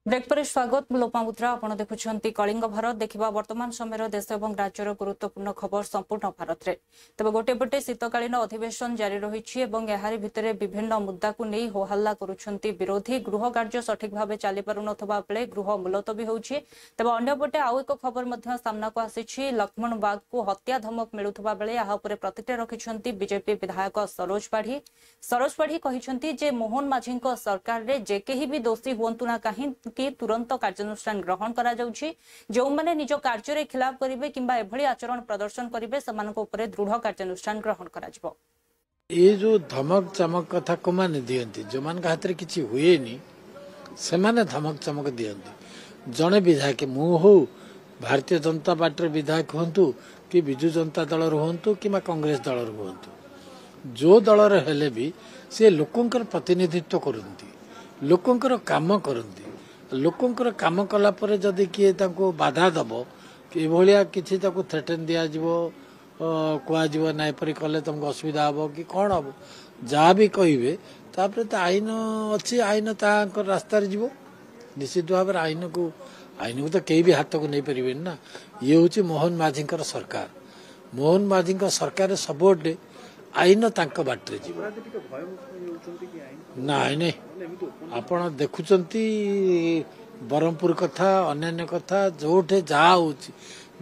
Break पर स्वागत लोपामुद्रा आपण देखुछंती कलिंग भारत देखिबा वर्तमान समय देश और राज्यर गुरुत्वपूर्ण खबर संपूर्ण भारत रे तबे गोटे पटे शीतकालीन अधिवेशन जारी रही यारि भितरे विभिन्न मुद्दा को नहीं होहल्ला करुछंती विरोधी गृह कार्य सठिक भाव चली पारु नथबा बेले गृह मुलतवी होउछि तबे अन्य पटे आउ एक खबर मध्य सामना को आसीछि लक्ष्मण बाग को हत्या धमक मिलुथबा बेले या उपरे प्रतिक्रिया रखिछंती बीजेपी विधायक सरोज पाढ़ी कहिछंती जे मोहन माझी सरकार रे जे केही भी दोषी हुंतु ना काहे कि तुरंत कार्यानुष्ठान ग्रहण करा जाउछि जो माने निज कार्य रे खिलाफ करिवे किंबा एभली आचरण प्रदर्शन करिवे समानको ऊपर दृढ़ कार्यानुष्ठान ग्रहण करा जिवो। ये जो धमक चमक कथा को माने दियंती जो मान का हाथ रे किछि हुएनी से माने धमक चमक दियंती जने विधायक मु हो भारतीय जनता पार्टी विधायक हंतु कि बिजु जनता दल हंतु कि कांग्रेस दल हंतु जो दल हेले भी से लोकंकर प्रतिनिधित्व करती लोकंकर काम करती लोकंकर काम कला परे जदि किए ताको बाधा दब कि भलिया किछि ताको थ्रेटन दिया जिवो कुआ नाई परी कले तुमको असुविधा हम कि कौन हम जहाँ भी कहे तापर तो आईन अच्छी आईन ताकर रास्तार जीव निश्चित भाव आईन को तो कई भी हाथ को नहीं पारे ना। ये हूँ मोहन माझी सरकार मोहन माझी सरकार सबुडे आईन तांको बाटरे जीव नाई नहीं आपण देखुचंती बरहमपुर कथा अन्य कथा जोठे जहाँ हो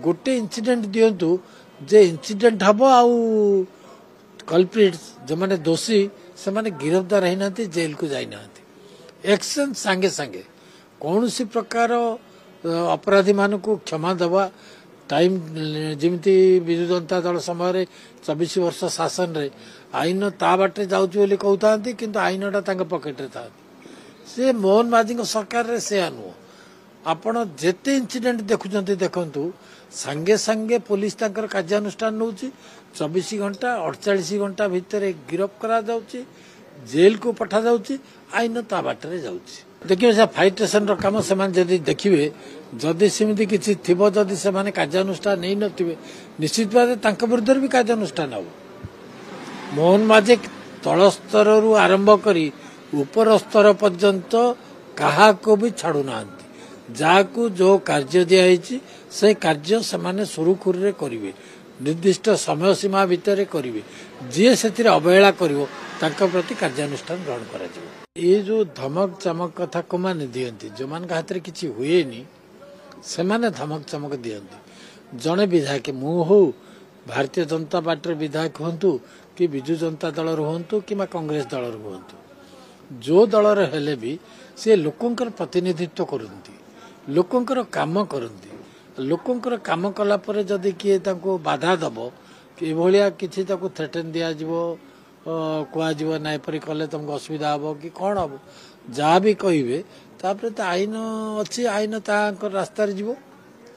गोटे इंसिडेंट दिंतु जे इंसिडेंट हम आउ कल्प्रिट जो माने दोषी से माने गिरफ्तार होना जेल को जाना एक्शन सांगे सांगे कौन सी प्रकार अपराधी मान को क्षमा दवा टाइम जमी विजु जनता दल समय 24 वर्ष शासन रे आईन ता बाटे जाऊँगी कहता किंतु आईनटा पकेट रे था से मोहन माझी सरकार रे से नुह आपण जेते इंसिडेंट देखुंत देखु सांगे सांगे पुलिस तांकर कार्यानुष्ठान नौ 24 घंटा 48 घंटा भितर गिरफ्त करा जेल को पठा जाउची आईन ता बाटे जाउची देखिए से फायर स्टेशन काम से देखिए जदि सेमती किसी थी जदि से कार्यानुष्ठान नहीं नथिबे निश्चित भाव विरुद्ध भी कार्यानुष्ठान हम मोहन माझी तल स्तर आरंभ करी ऊपर स्तर पर्यंत कहा को भी छाड़ू ना जहाँ जो कार्य दिखाई से कार्य से सुरुखुरु रे करिवे निर्दिष्ट समय सीमा भितर करिवे जे से अवहेला करिवो तांका प्रति कार्यानुष्ठान ग्रहण करा जिवो। ये जो धमक चमक कथा को माने दियंती जो मान का हाथ रे किछि हुएनी से माने धमक चमक दियंती जने विधायक मु हो भारतीय जनता पार्टी विधायक हंतु कि बिजु जनता दल हंतु कि कांग्रेस दल हंतु जो दल हेले भी से लोकंकर प्रतिनिधित्व करती लोकंकर काम करती लोकंकर काम कला परे जदि किए ताको बाधा दब कि भलिया किछि ताको थ्रेटन दिया जिवो कुआ नाई परी कले तुमको असुविधा हम कि कौन हम जहाँ भी कहे तापर तो आईन अच्छी आईन ताकर रास्तार जीव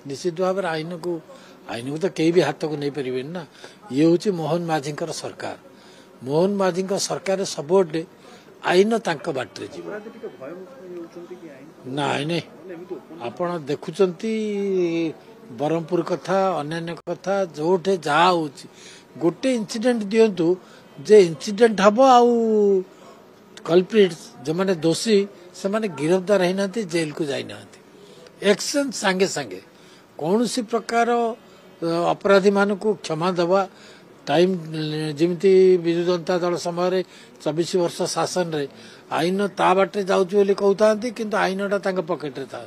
निश्चित भाव आईन को तो कई भी हाथ को नहीं पारे ना। ये हूँ मोहन माझी सरकार मोहन माझी सरकार सबुडे आईन तांको बाटरे जीव नाई नहीं आपण देखुचंती बरहमपुर कथा अन्य कथा जोठे जहाँ हो गोटे इंसिडेंट दिंतु जे इंसिडेंट हम आउ कल्प्रिट जो माने दोषी से माने गिरफ्तार होना जेल को जाना एक्शन सांगे सांगे कौन सी प्रकार अपराधी मान को क्षमा दवा टाइम जमी विजु जनता दल समय 24 वर्ष शासन रे आईन ता बाटे जाऊँगी कहता किंतु आईनटा पकेट रे था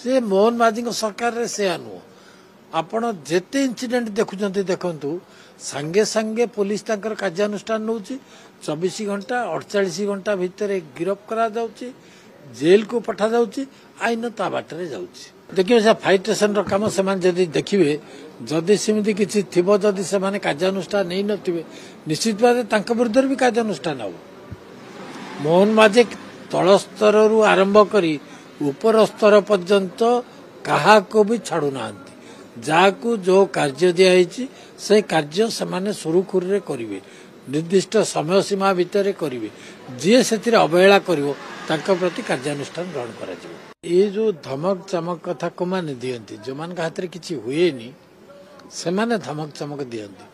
से मोहन माझी सरकार रे से नुह आपण जेते इंसिडेंट देखुंत देखु सांगे सांगे पुलिस तांकर कार्यानुष्ठान नौ 24 घंटा 48 घंटा भितर गिरफ्त करा जेल को पठा जाउची आईन ता बाटे जाउची देखिए से फायर स्टेशन काम से देखिए जदि सेमती किसी थी जदि से कार्यानुष्ठान नहीं नथिबे निश्चित भाव विरुद्ध भी कार्यानुष्ठान हम मोहन माझी तल स्तर आरंभ करी ऊपर स्तर पर्यंत कहा को भी छाड़ू ना जहाँ जो कार्य दिखाई से कार्य से सुरुखुरु रे करिवे निर्दिष्ट समय सीमा भितर करिवे जे से अवहेला करिवो तांका प्रति कार्यानुष्ठान ग्रहण करा जिवो। ये जो धमक चमक कथा को माने दियंती जो मान का हाथ रे किछि हुएनी से माने धमक चमक दियंती।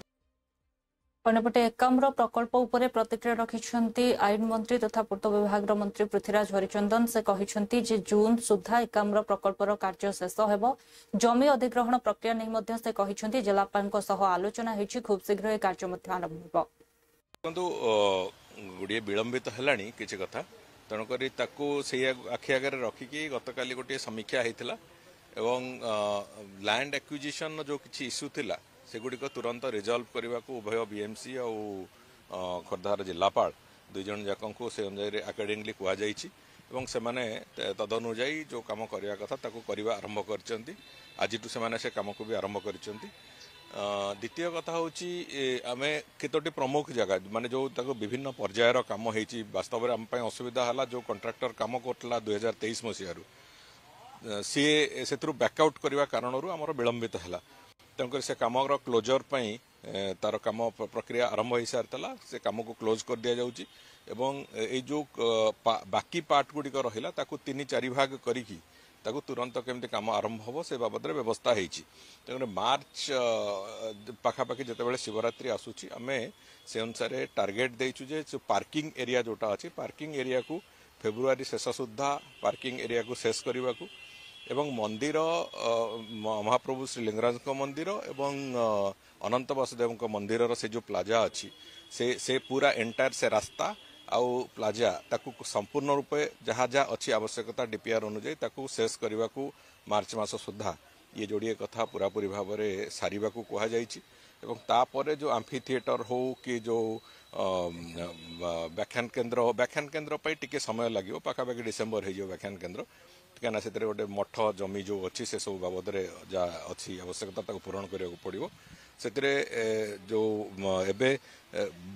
अन्यपटे एकाम्र प्रकल्प उपरे प्रतिक्रिया रखिछन्ति आईन मंत्री तथा पूर्त विभाग मंत्री पृथ्वीराज हरिचंदन से कहिछन्ति जे जून सुधा एकाम्र प्रकल्पर कार्य शेष हेबो जमी अधिग्रहण प्रक्रिया नै मध्ये से कहिछन्ति जिलापालको सह आलोचना हेछि खूब शीघ्र ए कार्य मध्ये आरंभ हेबो किंतु गुडिए विलंबित हेलानी किछि कथा तणकरी ताकू से आखि आगे रखिकी गतकाली गोटे समीक्षा होता एवं लैंड एक्विजिशन जो किसी इश्यू थिला सेगुड़िक तुरंत रिजल्व करने को उभय बीएमसी और खोर्धार जिलापाल दुई जन जाक से अनुसार अकॉर्डिंगली कहुई से तदनुजाई जो कम करने कथा ताकू करवा आरंभ कर आज से कम को भी आरंभ कर द्वितीय कथा हूँ आम केतोटी प्रमुख जगह माने जो विभिन्न पर्यायर कम होती वास्तव में आम असुविधा है जो कंट्राक्टर कम करता 2023 मसीह सी से बैकआउट करने कारण आमर विलंबित है तेणुक से कम क्लोजर तार कम प्रक्रिया आरंभ हो सारी से कम को क्लोज कर दि जाऊँगी ये जो बाकी पार्ट गुड़िक रहा 3-4 भाग करी तुरंत केमती कम आरंभ हम से बाबद व्यवस्था होती मार्च पाखापाखि जिते शिवरात्रि आसूची आम से अनुसार टार्गेट देचु जे पार्किंग एरिया जोटा अच्छी पार्किंग एरिया को फेब्रुआरी शेष सुधा पार्किंग एरिया को शेष करने को एवं मंदिर महाप्रभु श्री लिंगराज मंदिर एवं अनंत वासुदेव मंदिर से जो प्लाजा अच्छी से पूरा एंटायर से रास्ता आउ प्लाजा ताकू संपूर्ण रूपे जहाँ जहाँ अच्छी आवश्यकता डीपीआर अनुजाई ताकू शेष करने को मार्च मास सुधा ये जोड़िए कथा पूरापूरी भाव में सारिबा को कहुई तापर जो आम्फी थिएटर हो कि जो व्याख्यान केन्द्र टिके समय लगे पाखापाखि डिसेम्बर हो व्याख्यान केन्द्र कहीं से गोटे मठ जमी जो अच्छी से सब बाबद जहाँ अच्छी आवश्यकता पूरण करने को पड़ो से जो एबे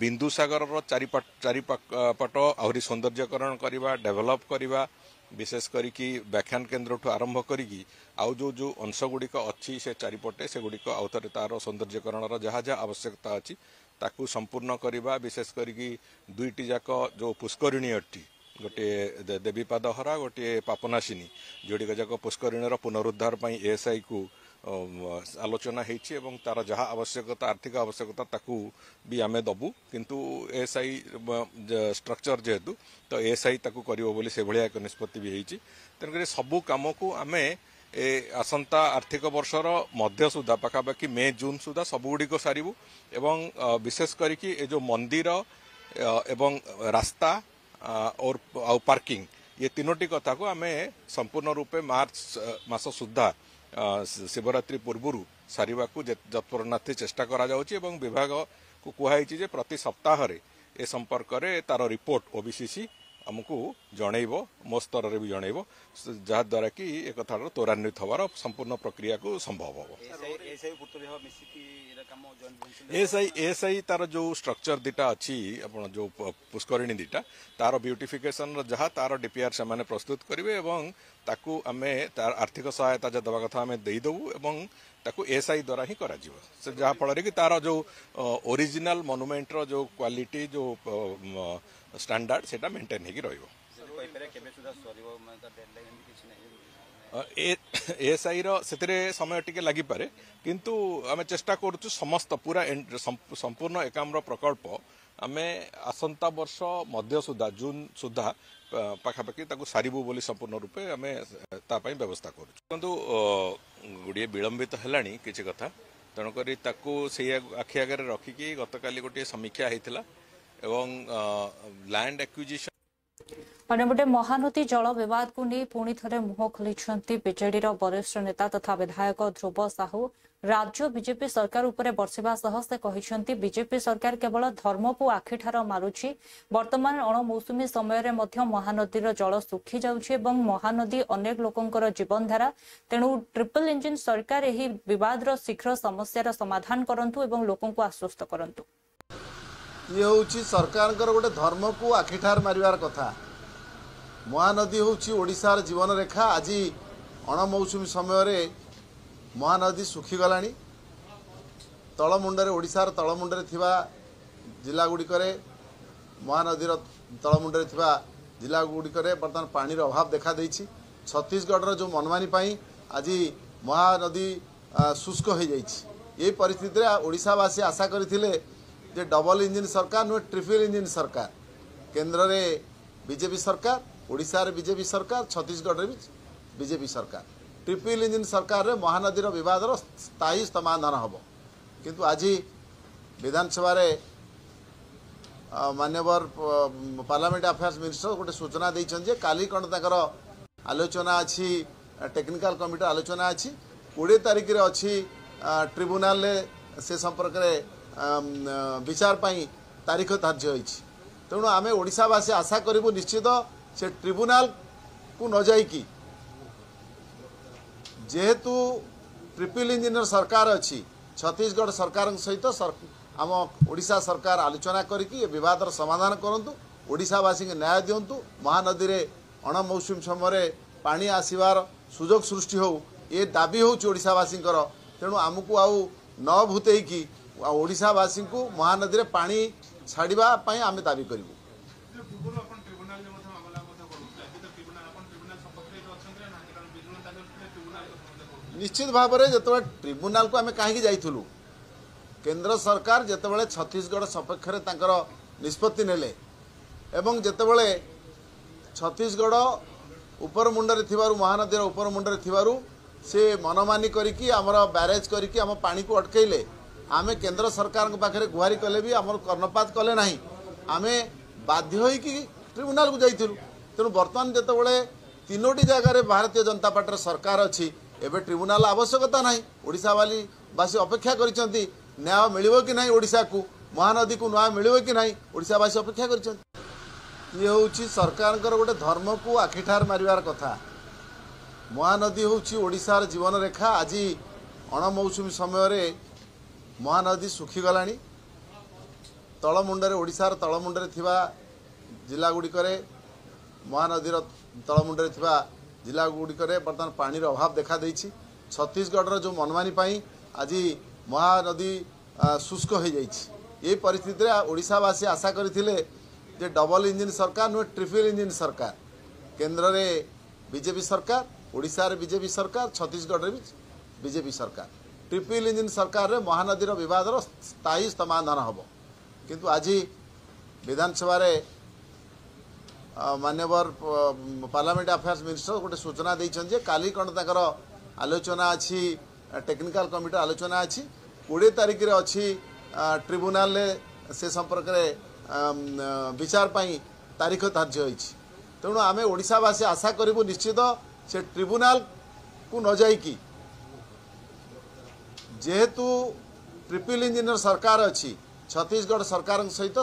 बिंदुसागर चारिपट आहरी सौंदर्यकरण करवा डेभलप करवा विशेष करी व्याख्यान केन्द्र ठू आरंभ करी आउ जो अंश गुड़िक अच्छी से चारिपटे से गुड़िक आउ थे तार सौंदर्यकरण जहाँ जहाँ आवश्यकता अच्छी ताकू संपूर्ण करवा विशेष करी दुईटी जाक जो पुष्करिणी अटी गोटे देवीपाद हरा गोटे पापनाशिनी जोड़िक जाक पुष्करिणी पुनरुद्धार एएसआई को आलोचना होती तार जहाँ आवश्यकता आर्थिक आवश्यकता ताकू भी आमे दबू किंतु एएसआई स्ट्रक्चर जेहेतु तो एएसआई ताकू करिवो बोली से भलिया एक निष्पत्ति भी होती तेणुक सबू कम को आमे आसंता आर्थिक वर्षर मध्य सुधा पाखापाखि मे जून सुधा सबुगुड़िक सारू एवं विशेष करी जो मंदिर एवं रास्ता और पार्किंग ये तीनोटी कथा को आमे संपूर्ण रूपे मार्च मास सुधा शिवरात्रि पूर्व सारिबा को जत्परनाथी चेष्टा करा जाउची एवं विभाग को कहुई प्रति सप्ताह ए संपर्क में तार रिपोर्ट ओबीसीसी आमको जनइब मो स्तर में भी जनइब जहाद्वारा कि एक कथार त्वरान्वित हबार संपूर्ण प्रक्रिया को संभव हम एएसआई तार जो स्ट्रक्चर दीटा अच्छी जो पुष्करिणी दीटा तार ब्यूटिफिकेशन जहाँ तार डीपीआर से माने प्रस्तुत करेंगे एवं ताकू आमे तार आर्थिक सहायता जब दवा कथा आम देदेवु एवं ताकू एएसआई द्वारा ही करा से जहाँ फल कि तार जो ओरिजिनल मनुमेंटर जो क्वालिटी जो स्टैंडर्ड सेटा मेंटेन होगी रहिबो एएसआई से समय टिके लगी पारे किंतु आम चेष्टा करुचु समस्त पूरा संपूर्ण एकाम्र प्रकल्प आम आसंता वर्ष मध्य सुधा जून सुधा पाखापाखि सारू बोली संपूर्ण रूपे आम तापाई व्यवस्था करुचु किंतु गुड़िए विलंबित हेलानी किछि कथा तेणुकरी ताकू से आखि आगे रखिकी गतकाली गोटे समीक्षा होता एवं लैंड एक्विजिशन अन्यपटे महानदी जल विवाद को नहीं पुणी थे मुह खोली बीजेडी वरिष्ठ नेता तथा विधायक ध्रुव साहू राज्य बीजेपी सरकार उपरे बर्षिबा सह से कहिसेंति बीजेपी सरकार केवल धर्म को आखिठार मारुछि वर्तमान अणमौसुमी समय रे मध्य महानदीर जल सुखी जाउछि एवं महानदी अनेक लोकंकर जीवनधारा तेणु ट्रिपल इंजिन सरकार एही विवादर शीघ्र समस्यार समाधान करंतु एवं लोकं को आश्वस्त करंतु। ये होछि सरकार गोटे धर्म को आखिठार मारिवार कथा महानदी होछि ओडिशार जीवन रेखा आज अणमौसुमी समय रे महानदी सुखीगलानी तलमुंडरे ओडिशार तलमुंडरे थिबा जिला गुड़िकरे महानदीर तलमुंडरे थिबा जिला गुड़िकरे बर्तमान पानीर अभाव देखा देछि छत्तीसगढ़ जो मनमानी पाई आज महानदी शुष्क हो जाइछि। ये परिस्थिति रे ओडिशावासी आशा करथिले जे डबल इंजिन सरकार नुहे ट्रिपल इंजिन सरकार केंद्र में बीजेपी सरकार ओडिशा रे बीजेपी सरकार छत्तीसगढ़ रे भी बीजेपी सरकार ट्रिपल इंजिन सरकार रे महानदी विवाद स्थायी समाधान हम किंतु आज विधानसभा रे मान्यवर पार्लियामेंट अफेयर्स मिनिस्टर गोटे सूचना देइछन काली कौन तकर आलोचना अच्छी टेक्निकल कमिटी आलोचना अच्छी 20 तारिख रे अच्छी ट्रिब्यूनाल से संपर्क में विचार पाई तारीख धार्य होइछि तेणु आम ओडिशावासी आशा करूँ निश्चित से ट्रिब्यूनाल को न जाइकी जेहेतु ट्रिपल इंजिनियर सरकार अच्छी छत्तीसगढ़ सरकार सहित आम ओडिशा सरकार आलोचना करिकी विवादर समाधान करंतु ओडिशावासी के न्याय दिंतु महानदी रे अणमौसुमी समय पानी आसबार सुजोग सृष्टि हो ये दाबी हो ओडिशावासी तेणु आमको आउ न भूतेकी ओडिशावासी को महानदी रे पानी छाड़ा आम दाबी करूँ निश्चित भाव में जो ट्रिब्यूनाल को आम कहीं जाइलु केंद्र सरकार जितेबाला छत्तीसगढ़ सपक्ष निष्पत्ति नेले एवं जितेबाला छत्तीसगढ़ उपर मुंडरे थिबारु महानदीर उपर मुंडरे थिबारु से मनमानी करिकी आमर बैरेज करिकी आम पानी को अटकैले आमे केंद्र सरकार पाखे गुहारी कले भी आम कर्णपात कले ना आम बाध्य होइकी ट्रिब्यूनाल को जाइलु तेणु बर्तमान जितेबाला तीनोटी जगह भारतीय जनता पार्टी सरकार अच्छी एवं ट्रिब्यूनाल आवश्यकता ना ओडिशावासी अपेक्षा करिसेंती न्याय मिलिबो कि नहीं ओडिशा को महानदी को न्याय मिलिबो कि नहीं ओडिशावासी अपेक्षा करिसेंती ये होउची सरकार गोटे धर्म को आखिठार मारिवार कथा महानदी होउची ओडिशार जीवन रेखा आज अणमौसुमी समय महानदी सुखी गलानी तलमुंडरे ओडिशार तलमुंडरे थिबा जिला गुड़िकरे महानदीर तलमुंडरे थिबा जिला गुड़िकरे बर्तमान पानी अभाव देखा देइछि छत्तीसगढ़ जो मनमानी पाई आज महानदी शुष्क हो जाइछि ये परिस्थिति रे ओडिशावासी आशा करथिले जे डबल इंजिन सरकार नुहे ट्रिपल इंजिन सरकार केंद्र में बीजेपी सरकार ओडिशा रे बीजेपी सरकार छत्तीसगढ़ रे भी बीजेपी सरकार ट्रिपल इंजिन सरकार रे महानदी विवाद स्थायी समाधान हम किंतु आज विधानसभा रे मान्यवर पार्लियामेंट अफेयर्स मिनिस्टर गोटे सूचना देइछन काली कौन तकर आलोचना अच्छी टेक्निकल कमिटी आलोचना अच्छी 20 तारिख रे अच्छी ट्रिब्यूनाल से संपर्क में विचार पाई तारीख धार्य होइछि तेणु आम ओडिशावासी आशा करूँ निश्चित से ट्रिब्यूनाल को न जाइकी जेहेतु ट्रिपल इंजिनियर सरकार अच्छी छत्तीसगढ़ सरकार सहित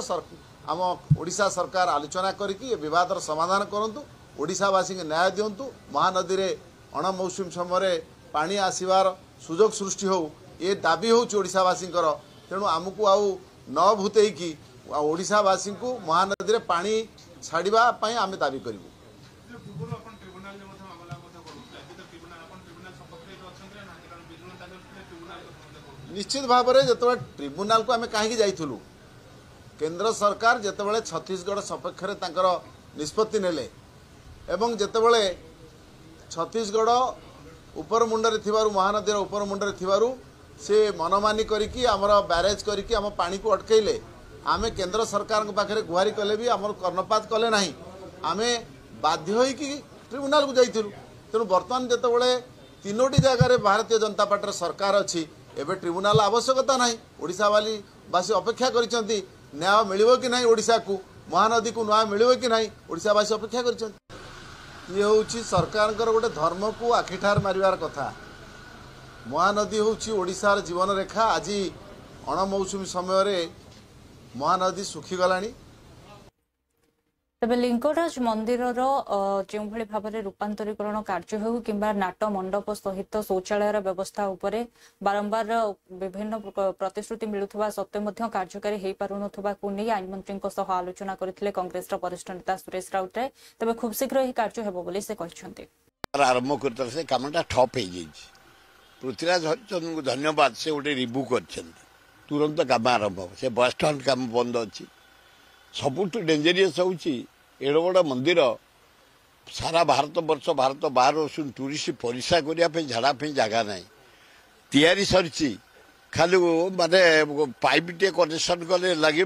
आम ओडिशा सरकार आलोचना करिकी विवादर समाधान करंतु ओडिशावासी के न्याय दिंतु महानदी रे अणमौसुमी समय पानी आसबार सुजोग सृष्टि हो ये दाबी हो ओडिशावासी तेणु आमको आउ न भूतेकी ओडिशावासी को महानदी रे पानी छाड़ा आम दाबी करूँ निश्चित भाव में जो ट्रिब्यूनाल को आम कहीं जाइलु केंद्र सरकार जितेबाला छत्तीसगढ़ सपक्ष निष्पत्ति नेले एवं जितेबाला छत्तीसगढ़ उपर मुंडरे थिबारु महानदीर उपर मुंडरे थिबारु से मनमानी करिकी आमर बैरेज करिकी आम पानी को अटकैले आम केंद्र सरकार पाखे गुहारी कले भी आम कर्णपात कले ना आम बाध्य होइकी ट्रिब्यूनाल को जाइलु तेणु बर्तमान जितेबाला तीनोटी जगह भारतीय जनता पार्टी सरकार अच्छी एवं ट्रिब्यूनाल आवश्यकता ना ओडिशावासी अपेक्षा करिसेंती न्याय मिलिबो कि नहीं ओडिशा को महानदी को न्याय मिलिबो कि नहीं ओडिशावासी अपेक्षा करिसेंती ये होउची सरकार गोटे धर्म को आखिठार मारिवार कथा महानदी होउची ओडिशार जीवन रेखा आज अणमौसुमी समय महानदी सुखी गलानी तेबे लिंगराज मंदिर जो भाव में रूपांतरीकरण कार्य हो कि नाट मंडप सहित शौचालय व्यवस्था उपरे बारंबार विभिन्न प्रतिश्रुति मिलुवा सत्वे कार्यकारी हो पारुनथुबा को नहीं आईन मंत्री आलोचना करथिले कांग्रेस वरिष्ठ नेता सुरेश राउतराय तेबे खूब शीघ्र ही कार्य हेबो बोली से कहछन्ते आरंभ करता से कामटा ठप हो जाइए पृथ्वीराज हरिचंद्र को धन्यवाद से गोटे रिव्यू कर तुरंत काम आरंभ हो से बस स्टाण्ड काम बंद अच्छी सबुठ डेंजरियस होउची एड़ बड़ मंदिर सारा भारत वर्ष भारत बाहर टूरिस्ट परिसा करने झाड़ापी जगह ना तैयारी सरी खाली माने पाइप टे कनेक्शन कले लगे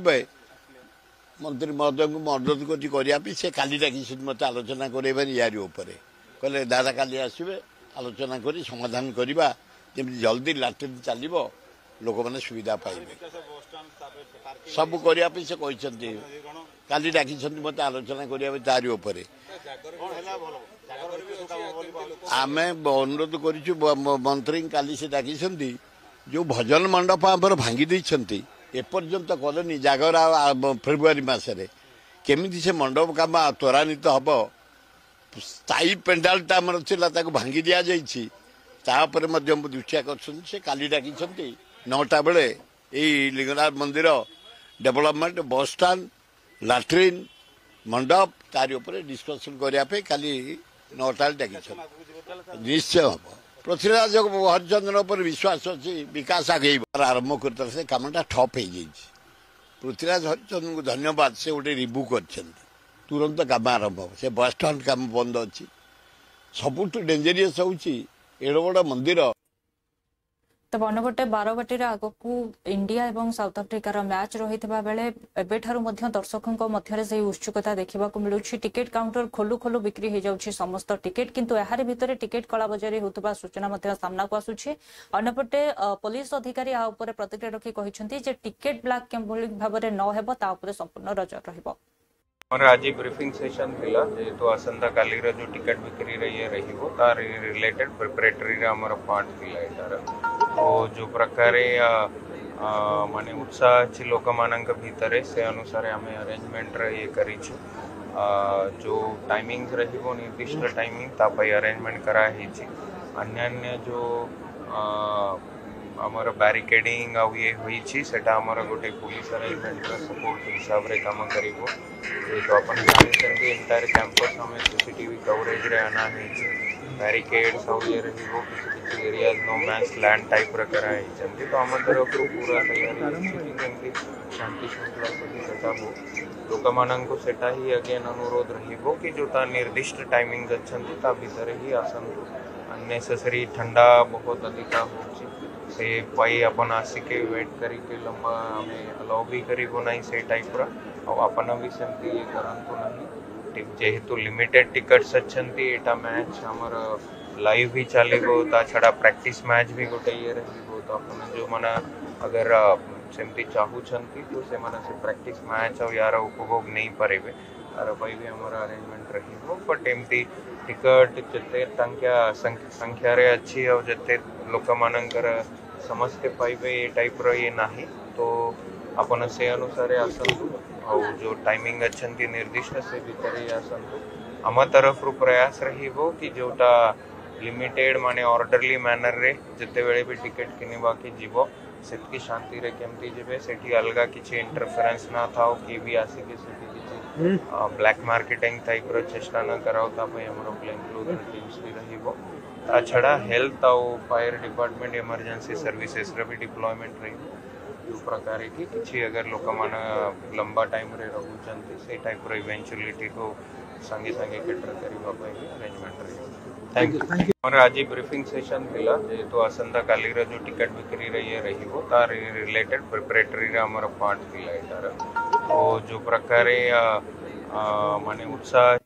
मंत्री महोदय को अनुरोध कर से काली डाक मत आलोचना कर यार कहले दादा काली आसवे आलोचना कर समाधान करवा जमी जल्दी लाट्रिन चलो लोक मैंने सुविधा पाइबे सब करने से कहते काली डाक मत आलोचना करवा तारी आम अनुरोध कर मंत्री काली से डाक जो भजन मंडप आमर भांगी एपर्यंत कलनी जागर फेब्रुआरी मसरे केमी से मंडप काम त्वरान्वित हम स्थायी पेंडालटा आमर भांगी दि जापर दृष्टि आकर्षण से काली डाक 9टा बेले यही लिंगराज मंदिर डेवलपमेंट बस स्टाण्ड लाट्रिन मंडप तारी डिस्कसन करने काली 9टा डाक निश्चय हम पृथ्वीराज हरिचंद्र पर विश्वास अच्छी विकास आगे आरंभ कर से कामटा ठप हो जाए पृथ्वीराज हरिचंद्र को धन्यवाद से गोटे रिव्यू कर तुरंत काम आरंभ हम से बस स्टाण्ड काम बंद अच्छी सबुठ डेंजरियस होची एड़ बड़ मंदिर तब अन्यपटे बारवाटी आगकू इंडिया और साउथ आफ्रिकार मैच रही बेले एबेठारू दर्शकों मध्य से उत्सुकता देखा मिलूँ टिकेट काउंटर खोलू खोलू बिक्री हो जाउछि समस्त टिकेट किंतु यार भितर टिकेट कलाबजारी होता सूचना सामना को आसुछि अन्यपटे पुलिस अधिकारी आ उपरे प्रतिक्रिया रखी कहिसेंति जे टिकेट ब्लैक भाव में न हेबो ता उपरे संपूर्ण नजर रहिबो। आज ब्रीफिंग सेशन थिला जेहेतु आसंता काली जो टिकट बिक्री रही तार रिलेटेड प्रिपरेटरी आमर पार्ट थिला एटार तो जो प्रकार माने उत्साह अच्छी लोक मानक भितर से अनुसार आम अरेंजमेंट ये करिछु जो टाइमिंग्स रहिबो निर्दिष्ट टाइमिंग तापई अरेंजमेंट करा हिची अन्य जो आमर बैरिकेडिंग आ ये होईची सेटा आमर गोटे पुलिस अरेंजमेंट सपोर्ट हिसाब रे काम करिवो तो अपन जानिसेंति एंटायर कैंपस हमें सीसीटीवी कवरेज रे आना हिची बैरिकेड्स आ ये रहिबो किसी area no match land type रे करा हिचंती तो हमर तरफ पूरा तैयारी जेंति शांति श्रृंखला सही सेटा हो लोक माननको सेटा ही अगेन अनुरोध रहिबो कि जो ता निर्दिष्ट टाइमिंग अच्छंती ता भीतर ही आसंतु अननेसेसरी ठंडा बहुत अधिक होची से पाई अपन आसिके वेट करिके लंबा हमें अलाउ भी करिबो नहीं से टाइप रा और अपन भी सेमती ये करंतु नहीं जेहेतु लिमिटेड टिकट्स अच्छंती एटा मैच हमर लाइव भी चलेबो ता छड़ा प्रैक्टिस मैच भी गोटे ये रहिबो तो अपन जो माना अगर सेमती चाहू छंती तो से माना से प्रैक्टिस मैच और यार उपभोग नहीं पारेबे तार पाई भी हमर अरेंजमेंट रहिबो बट एमती टिकट जते संख्या रे अच्छी और जते लोक मानकर समस्ते पाइबे ये टाइप रो ये नाही तो अपन से अनुसार आसंतु और जो टाइमिंग अच्छंती निर्दिष्ट से भीतर ही आसंतु आम तरफ रु प्रयास रहिबो कि जोटा लिमिटेड माने ऑर्डरली मैनर रे जते बेले भी टिकट किनिबा के जीवो सेतकी शांति रे केमती जेबे सेठी अलगा किछि इंटरफेरेंस ना थाओ कि भी आसी के सेठी किछि ब्लैक मार्केटिंग टाइप रो चेष्टा न कराओ ता पय हमरो प्लेन क्लोज टीम्स भी रहिबो ता छड़ा हेल्थ और फायर डिपार्टमेंट इमरजेंसी सर्विसेस रे भी डिप्लॉयमेंट रही जो प्रकार की किछि अगर लोक मान लंबा टाइम रे रहउचंती से टाइप रो इवेंचुअलिटी को संगे संगे कैटर करिबा पय अरेंजमेंट रही। Thank you. और आज ब्रीफिंग सेशन थिला जेहेतु आसंता काली जो टिकट बिक्री रही तार रिलेटेड प्रिपरेटरी आमर पार्ट थिला एटार तो जो प्रकार माने उत्साह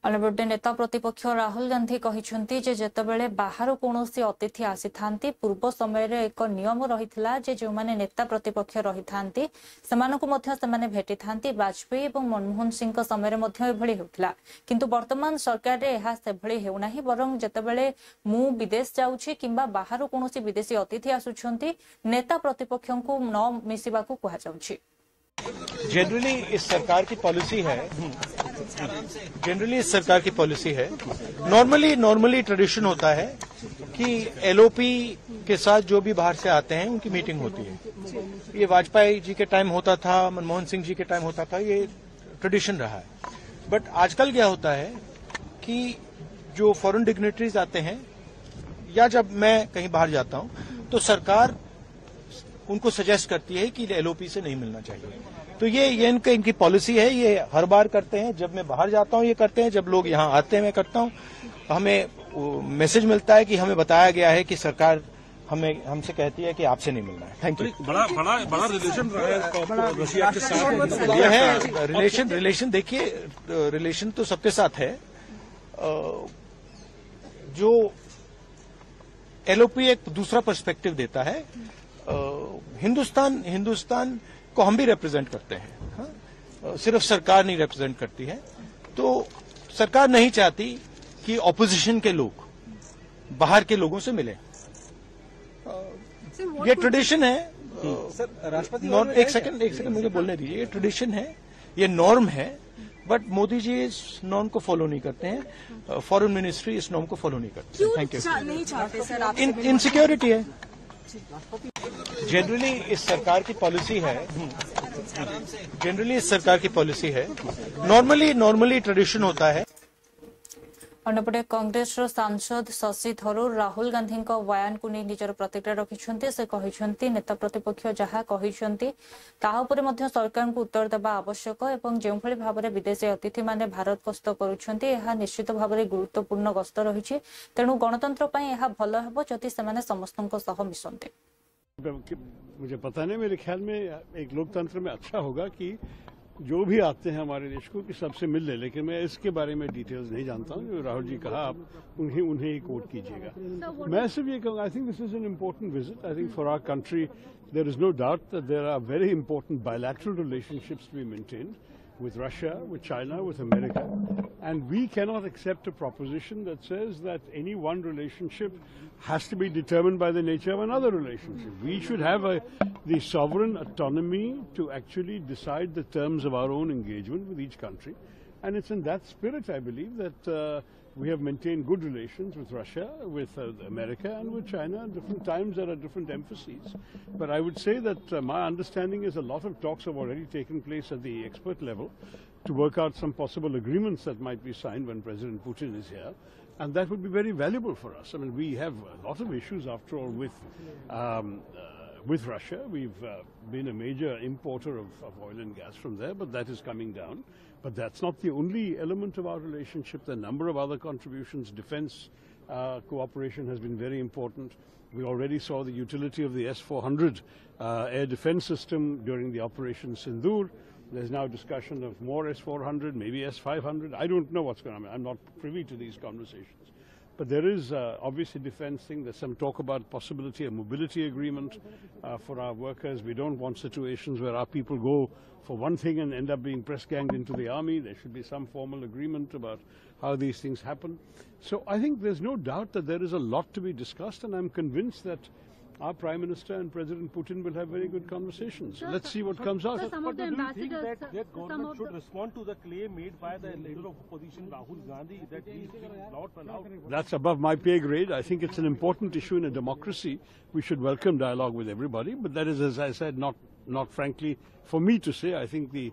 अन्यपटे नेता प्रतिपक्ष राहुल गांधी कहिसेंति जे जेतेबेले बाहर कोनोसी अतिथि आसी थांती पूर्व समय रे एक नियम रहितला जे जो माने नेता प्रतिपक्ष रही थांती समानको मध्य समाने भेटी थांती वाजपेयी एवं मनमोहन सिंह को समय रे मध्य एभଳି होतला किंतु वर्तमान सरकार रे एहा सेभଳି हेउ नाही बरং जेतेबेले मु विदेश जाउछि किंबा बाहर कोनोसी विदेशी अतिथि आसुछंती नेता प्रतिपक्षଙ୍କୁ न मिसिबाकू कहा जाउछि। जनरली इस सरकार की पॉलिसी है नॉर्मली ट्रेडिशन होता है कि एलओपी के साथ जो भी बाहर से आते हैं उनकी मीटिंग होती है। ये वाजपेयी जी के टाइम होता था, मनमोहन सिंह जी के टाइम होता था, ये ट्रेडिशन रहा है। बट आजकल क्या होता है कि जो फॉरेन डिग्नेटरीज आते हैं या जब मैं कहीं बाहर जाता हूं तो सरकार उनको सजेस्ट करती है कि एलओपी से नहीं मिलना चाहिए। तो ये इनकी पॉलिसी है, ये हर बार करते हैं। जब मैं बाहर जाता हूं ये करते हैं, जब लोग यहाँ आते हैं मैं करता हूं। हमें मैसेज मिलता है कि हमें बताया गया है कि सरकार हमसे कहती है कि आपसे नहीं मिलना है। Thank you. बड़ा रिलेशन रहा है रशिया के साथ। ये है रिलेशन देखिए, रिलेशन तो सबके साथ है। जो एलओपी एक दूसरा पर्सपेक्टिव देता है। हिंदुस्तान को हम भी रिप्रेजेंट करते हैं, हाँ? सिर्फ सरकार नहीं रिप्रेजेंट करती है। तो सरकार नहीं चाहती कि ऑपोजिशन के लोग बाहर के लोगों से मिलें। ये ट्रेडिशन है। राष्ट्रपति एक सेकंड मुझे बोलने दीजिए। ये ट्रेडिशन है, ये नॉर्म है, बट मोदी जी इस नॉर्म को फॉलो नहीं करते हैं। फॉरेन मिनिस्ट्री इस नॉर्म को फॉलो नहीं करती है। Thank you. नहीं चाहते सर आप इनसिक्योरिटी है। जनरली इस सरकार की पॉलिसी है। नॉर्मली ट्रेडिशन होता है। अन्यपटे कांग्रेस सांसद शशि थरूर राहुल गांधी बयान को नहीं निजर प्रतिक्रिया रखिंट। से कहते नेता प्रतिपक्ष जहाँ कहते सरकार को उत्तर देवा आवश्यक और जो भाव में विदेशी अतिथि मैंने भारत गस्त कर निश्चित भाव में गुरुत्वपूर्ण गस्त रही। तेणु गणतंत्र भल हे जदि से समस्त मिशंते। मुझे पता नहीं, मेरे ख्याल में एक लोकतंत्र में अच्छा होगा कि जो भी आते हैं हमारे देश को कि सबसे मिल ले, लेकिन मैं इसके बारे में डिटेल्स नहीं जानता हूँ। जो राहुल जी कहा आप उन्हें ही कोट कीजिएगा। मैं सिर्फ ये कहूँगा, I think this is an important visit. I think for our country there is no doubt that there are very important bilateral relationships to be maintained with Russia, with China, with America. And we cannot accept a proposition that says that any one relationship has to be determined by the nature of another relationship. We should have the sovereign autonomy to actually decide the terms of our own engagement with each country. And it's in that spirit, I believe, that we have maintained good relations with Russia, with America, and with China. At different times there are different emphases. But I would say that my understanding is a lot of talks have already taken place at the expert level to work out some possible agreements that might be signed when President Putin is here. And that would be very valuable for us. I mean, we have a lot of issues, after all, with Russia. We've been a major importer of oil and gas from there, but that is coming down. But that's not the only element of our relationship. There are a number of other contributions. Defense cooperation has been very important. We already saw the utility of the S-400 air defense system during the Operation Sindoor. There's now discussion of more S-400, maybe S-500. I don't know what's going on. I'm not privy to these conversations. But there is obviously defense thing. There's some talk about possibility of mobility agreement for our workers. We don't want situations where our people go for one thing and end up being press ganged into the army. There should be some formal agreement about how these things happen. So I think there's no doubt that there is a lot to be discussed, and I'm convinced that our Prime Minister and President Putin will have very good conversations. Let's see what comes out. Some of the ambassadors, that government should respond to the claim made by the leader of opposition, Rahul Gandhi, that he is being not allowed? That's above my pay grade. I think it's an important issue in a democracy. We should welcome dialogue with everybody, but that is, as I said, not frankly for me to say. I think the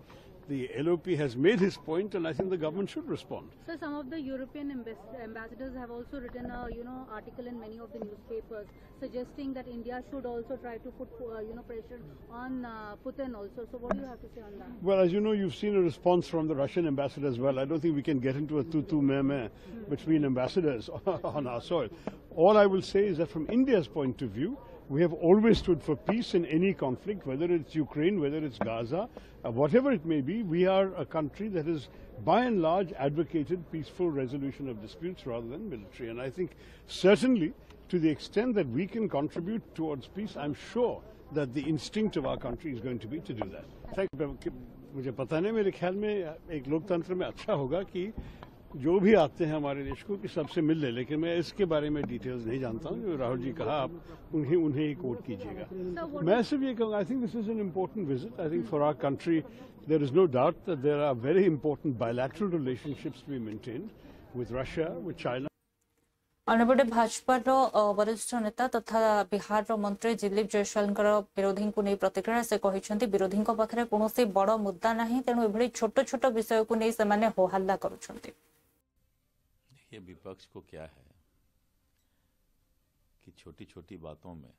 LOP has made his point, and I think the government should respond. So some of the European ambassadors have also written a article in many of the newspapers suggesting that India should also try to put pressure on Putin also. So what do you have to say on that? Well, as you know, you've seen a response from the Russian ambassador as well. I don't think we can get into a tu-tu meh-meh between ambassadors on our soil. All I will say is that from India's point of view, we have always stood for peace in any conflict, whether it's Ukraine, whether it's Gaza, whatever it may be. We are a country that has, by and large, advocated peaceful resolution of disputes rather than military. And I think certainly, to the extent that we can contribute towards peace, I'm sure that the instinct of our country is going to be to do that. Thank you. मुझे पता नहीं, मेरे ख्याल में एक लोकतंत्र में अच्छा होगा कि जो भी आते हैं हमारे देश को कि सबसे मिल ले, लेकिन मैं इसके बारे में डिटेल्स नहीं जानता हूँ। जो राहुल जी कहा आप उन्हें ही कोट कीजिएगा। मैं सिर्फ ये कहूँगा, I think this is an important visit. I think for our country there is no doubt that there are very important bilateral relationships to be maintained with Russia, with China. अन्यपटे भाजपार वरिष्ठ नेता तथा बिहार मंत्री दिलीप जायसवाल विरोधी को नहीं प्रतिक्रिया से कहते विरोधी पाखे कौन बड़ मुद्दा ना, तेणु एभली छोट छोट विषय को नहीं से होहल्ला करुछंती। ये विपक्ष को क्या है कि छोटी छोटी बातों में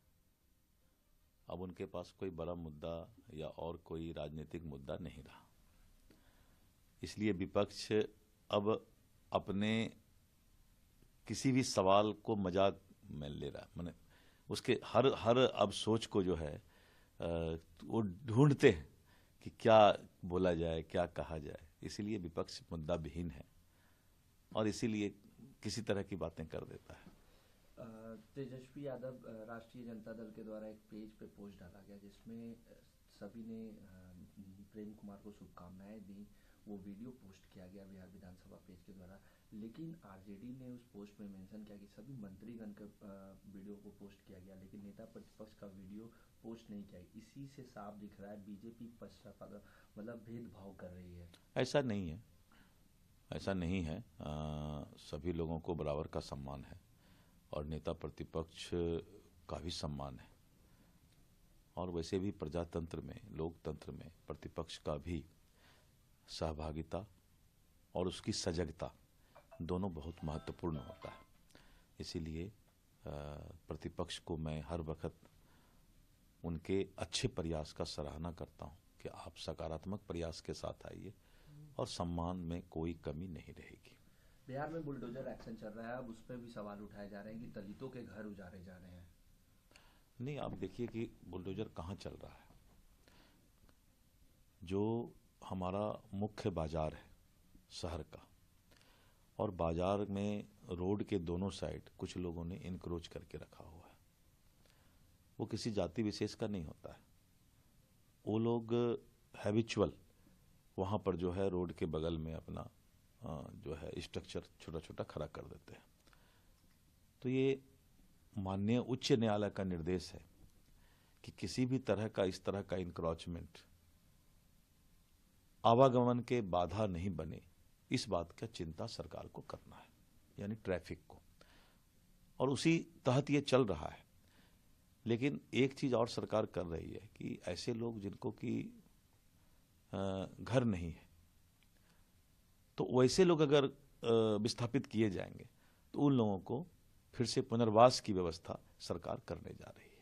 अब उनके पास कोई बड़ा मुद्दा या और कोई राजनीतिक मुद्दा नहीं रहा, इसलिए विपक्ष अब अपने किसी भी सवाल को मजाक में ले रहा है। मैंने उसके हर अब सोच को जो है वो ढूंढते हैं कि क्या बोला जाए, क्या कहा जाए। इसीलिए विपक्ष मुद्दा विहीन है और इसीलिए किसी तरह की बातें कर देता है। तेजस्वी यादव राष्ट्रीय जनता दल के द्वारा एक पेज पे पोस्ट डाला गया जिसमें सभी ने प्रेम कुमार को शुभकामनाएं दी। वो वीडियो पोस्ट किया गया बिहार विधानसभा पेज के द्वारा, लेकिन आरजेडी ने उस पोस्ट में मेंशन किया कि सभी मंत्रीगण के वीडियो को पोस्ट किया गया, लेकिन नेता प्रतिपक्ष का वीडियो पोस्ट नहीं किया। इसी से साफ दिख रहा है बीजेपी पक्षपात मतलब भेदभाव कर रही है। ऐसा नहीं है, ऐसा नहीं है। सभी लोगों को बराबर का सम्मान है और नेता प्रतिपक्ष का भी सम्मान है। और वैसे भी प्रजातंत्र में, लोकतंत्र में प्रतिपक्ष का भी सहभागिता और उसकी सजगता दोनों बहुत महत्वपूर्ण होता है। इसीलिए प्रतिपक्ष को मैं हर वक्त उनके अच्छे प्रयास का सराहना करता हूं कि आप सकारात्मक प्रयास के साथ आइए और सम्मान में कोई कमी नहीं रहेगी। बिहार में बुलडोजर एक्शन चल रहा है, अब उस पर भी सवाल उठाए जा रहे हैं कि दलितों के घर उजाड़े जा रहे हैं। नहीं, आप देखिए कि बुलडोजर कहाँ चल रहा है। जो हमारा मुख्य बाजार है शहर का, और बाजार में रोड के दोनों साइड कुछ लोगों ने इनक्रोच करके रखा हुआ है। वो किसी जाति विशेष का नहीं होता है। वो लोग हैबिचुअल वहाँ पर जो है रोड के बगल में अपना जो है स्ट्रक्चर छोटा छोटा खड़ा कर देते हैं। तो ये माननीय उच्च न्यायालय का निर्देश है कि किसी भी तरह का इस तरह का इंक्रोचमेंट आवागमन के बाधा नहीं बने, इस बात का चिंता सरकार को करना है, यानी ट्रैफिक को, और उसी तहत ये चल रहा है। लेकिन एक चीज और सरकार कर रही है कि ऐसे लोग जिनको कि घर नहीं है, तो वैसे लोग अगर विस्थापित किए जाएंगे तो उन लोगों को फिर से पुनर्वास की व्यवस्था सरकार करने जा रही है।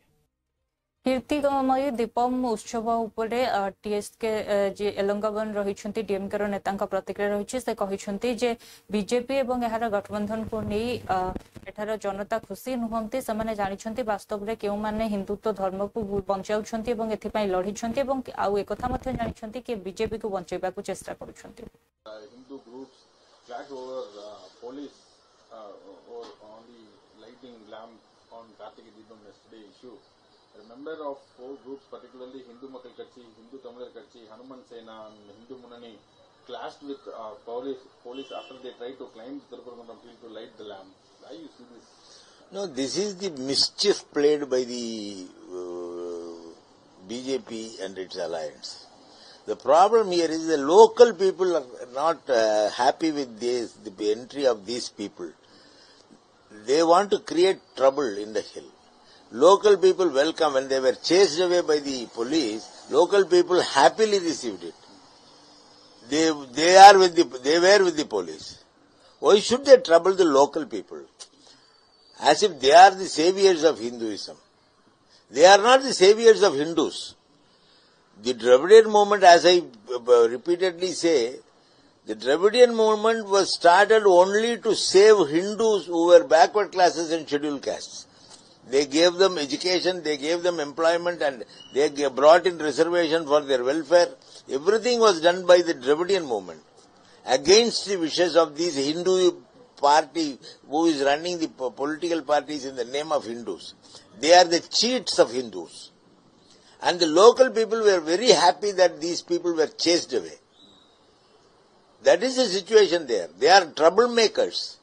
कीर्तिमयी दीपम उत्सव उपरे टीएसके जे एलंगावन रहिछंती डीएमके रो नेता प्रतिक्रिया रही से कहिछंती जे बीजेपी एवं एहार गठबंधन को नहीं एठार जनता खुशी नुहंती, सेमाने जानिछंती वास्तव रे केउ माने हिंदुत्व धर्म को बंचाउछंती एवं एथिपाई लढिछंती एवं आउ एकथा मध्य जानिछंती कि बीजेपी को बंचाइबा को चेष्टा करूछंती। Hindu groups flag over police or on the lighting lamp on Kartike Deepam yesterday issue. A member of 4 groups, particularly Hindu Makkal Katchi, Hindu Tamilar Katchi, Hanuman Sena and Hindu Munani, clashed with police after they tried to climb the Tirupurakuntram field to light the lamp. How you see this? No, this is the mischief played by the BJP and its alliance. The problem here is the local people are not happy with this, the entry of these people. They want to create trouble in the hill. Local people welcome. When they were chased away by the police, local people happily received it. They were with the police. Why should they trouble the local people? As if they are the saviors of Hinduism. They are not the saviors of Hindus. The Dravidian movement, as I repeatedly say, the Dravidian movement was started only to save Hindus who were backward classes and scheduled castes. They gave them education, they gave them employment, and they brought in reservation for their welfare. Everything was done by the Dravidian movement against the wishes of this Hindu party who is running the political parties in the name of Hindus. They are the cheats of Hindus. And the local people were very happy that these people were chased away. That is the situation there. They are troublemakers.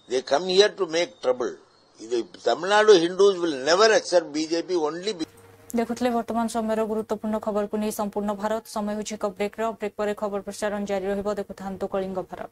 They come here to make trouble. The Tamil Nadu Hindus will never accept BJP only because देखुतले वर्तमान समय गुरुत्वपूर्ण खबर को नहीं संपूर्ण भारत समय होछि break पर खबर प्रसारण जारी रहिबो। देखुथांतो कलिंग भारत।